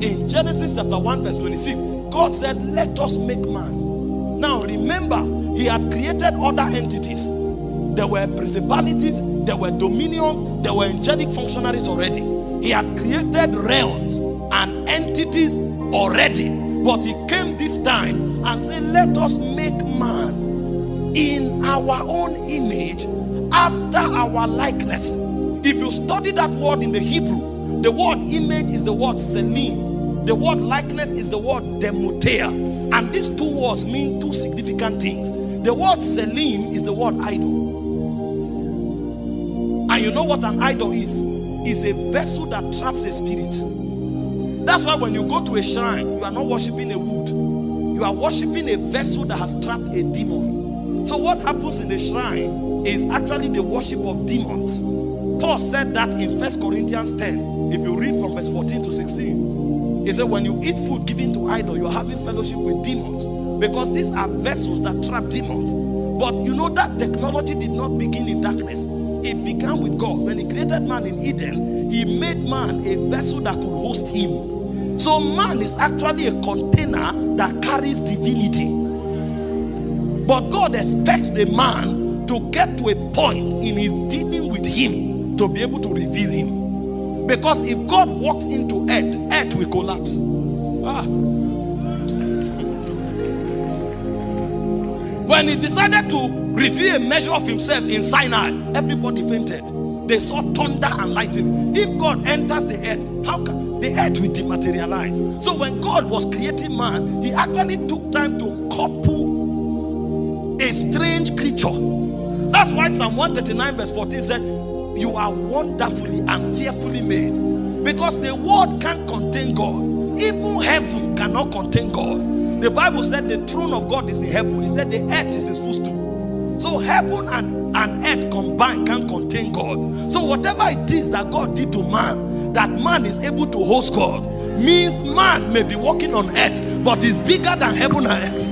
In Genesis chapter 1 verse 26, God said, let us make man. Now remember, he had created other entities. There were principalities, there were dominions, there were angelic functionaries already. He had created realms and entities already. But he came this time and said, let us make man in our own image, after our likeness. If you study that word in the Hebrew, the word image is the word selim. The word likeness is the word demutea. And these two words mean two significant things. The word selim is the word idol. And you know what an idol is? It's a vessel that traps a spirit. That's why when you go to a shrine, you are not worshiping a wood. You are worshiping a vessel that has trapped a demon. So what happens in the shrine is actually the worship of demons. Paul said that in 1 Corinthians 10. If you read from verse 14 to 16, he said when you eat food given to idol, you are having fellowship with demons. Because these are vessels that trap demons. But you know that technology did not begin in darkness. It began with God. When he created man in Eden, he made man a vessel that could host him. So man is actually a container that carries divinity. But God expects the man to get to a point in his dealing with him to be able to reveal him. Because if God walks into earth, earth will collapse. When he decided to reveal a measure of himself in Sinai, everybody fainted. They saw thunder and lightning. If God enters the earth, how can the earth will dematerialize? So when God was creating man, he actually took time to couple a strange creature. That's why Psalm 139 verse 14 said, you are wonderfully and fearfully made. Because the world can't contain God. Even heaven cannot contain God. The Bible said the throne of God is in heaven. He said the earth is his footstool. So heaven and earth combined can't contain God. So whatever it is that God did to man, that man is able to host God, means man may be walking on earth, but is bigger than heaven and earth.